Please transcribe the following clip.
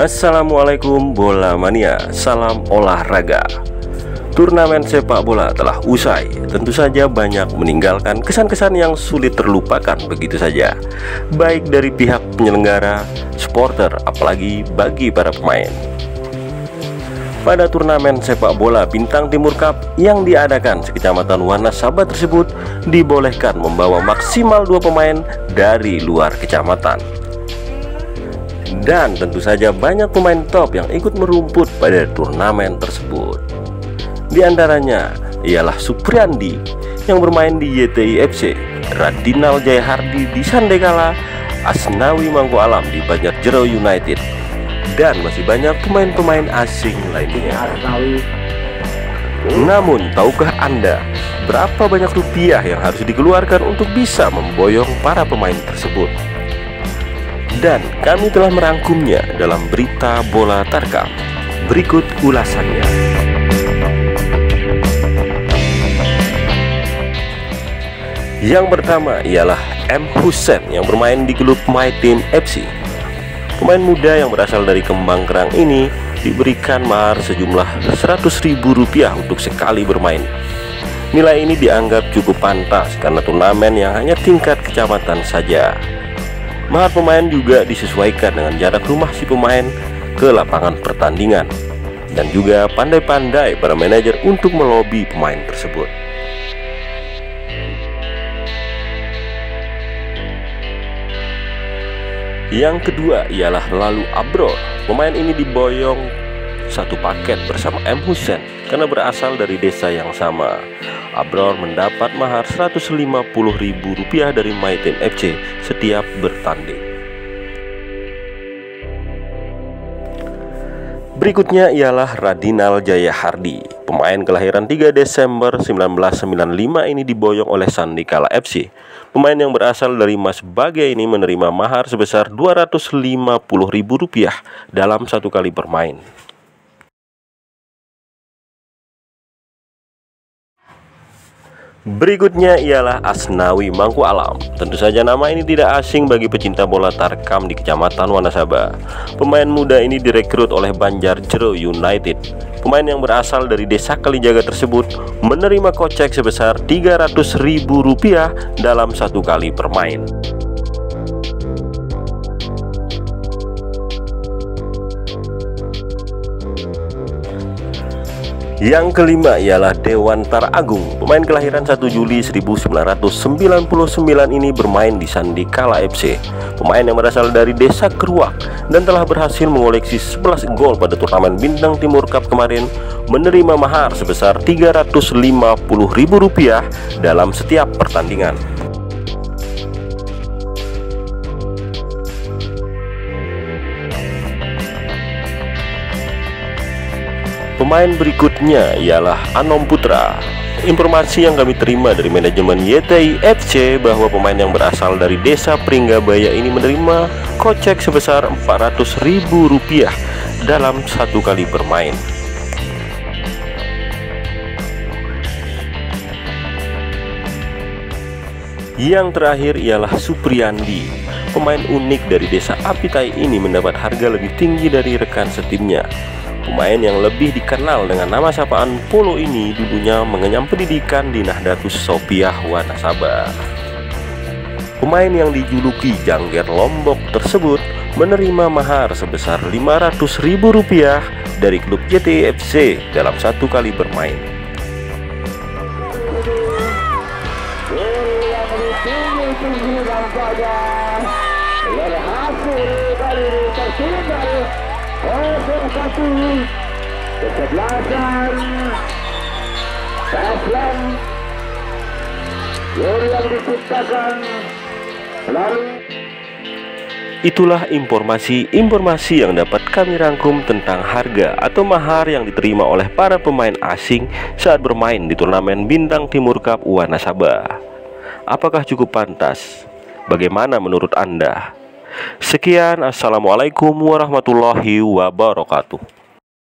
Assalamualaikum bola mania, salam olahraga. Turnamen sepak bola telah usai. Tentu saja banyak meninggalkan kesan-kesan yang sulit terlupakan begitu saja, baik dari pihak penyelenggara, supporter, apalagi bagi para pemain. Pada turnamen sepak bola Bintang Timur Cup yang diadakan sekecamatan Wanasaba tersebut, dibolehkan membawa maksimal 2 pemain dari luar kecamatan. Dan tentu saja banyak pemain top yang ikut merumput pada turnamen tersebut. Di antaranya ialah Supriyandi yang bermain di YTI FC, Radinal Jaya Hardi di Sandekala, Asnawi Mangku Alam di Banjarjero United, dan masih banyak pemain-pemain asing lainnya. Namun, tahukah Anda berapa banyak rupiah yang harus dikeluarkan untuk bisa memboyong para pemain tersebut? Dan kami telah merangkumnya dalam berita bola Tarkam. Berikut ulasannya. Yang pertama ialah M. Hussein yang bermain di klub My Team FC. Pemain muda yang berasal dari Kembang Kerang ini diberikan mahar sejumlah Rp100.000 untuk sekali bermain. Nilai ini dianggap cukup pantas karena turnamen yang hanya tingkat kecamatan saja. Mahar pemain juga disesuaikan dengan jarak rumah si pemain ke lapangan pertandingan, dan juga pandai-pandai para manajer untuk melobi pemain tersebut. Yang kedua ialah Lalu Abror. Pemain ini diboyong satu paket bersama M. Hussein karena berasal dari desa yang sama. Abror mendapat mahar Rp150.000 dari My Team FC setiap bertanding. Berikutnya ialah Radinal Jaya Hardi. Pemain kelahiran 3 Desember 1995 ini diboyong oleh Sandikala FC. Pemain yang berasal dari Mas Bagja ini menerima mahar sebesar Rp250.000 dalam satu kali bermain. Berikutnya ialah Asnawi Mangku Alam. Tentu saja nama ini tidak asing bagi pecinta bola Tarkam di Kecamatan Wanasaba. Pemain muda ini direkrut oleh Banjarjero United. Pemain yang berasal dari desa Kalijaga tersebut menerima kocek sebesar Rp300.000 dalam satu kali bermain. Yang kelima ialah Dewantara Agung. Pemain kelahiran 1 Juli 1999 ini bermain di Sandikala FC. Pemain yang berasal dari desa Keruak dan telah berhasil mengoleksi 11 gol pada turnamen Bintang Timur Cup kemarin, menerima mahar sebesar Rp350.000 dalam setiap pertandingan. Pemain berikutnya ialah Anom Putra. Informasi yang kami terima dari manajemen YTI FC bahwa pemain yang berasal dari desa Pringgabaya ini menerima kocek sebesar Rp400.000 dalam satu kali bermain. Yang terakhir ialah Supriyandi. Pemain unik dari desa Apitai ini mendapat harga lebih tinggi dari rekan setimnya. Pemain yang lebih dikenal dengan nama sapaan Polo ini dulunya mengenyam pendidikan di Nahdlatus Sophia Wanasaba. Pemain yang dijuluki Jangger Lombok tersebut menerima mahar sebesar Rp500.000 dari klub YTI FC dalam satu kali bermain. Kesebelasan Taslam yang diciptakan lalu. Itulah informasi yang dapat kami rangkum tentang harga atau mahar yang diterima oleh para pemain asing saat bermain di turnamen Bintang Timur Cup Wanasaba. Apakah cukup pantas? Bagaimana menurut Anda? Sekian, assalamualaikum warahmatullahi wabarakatuh.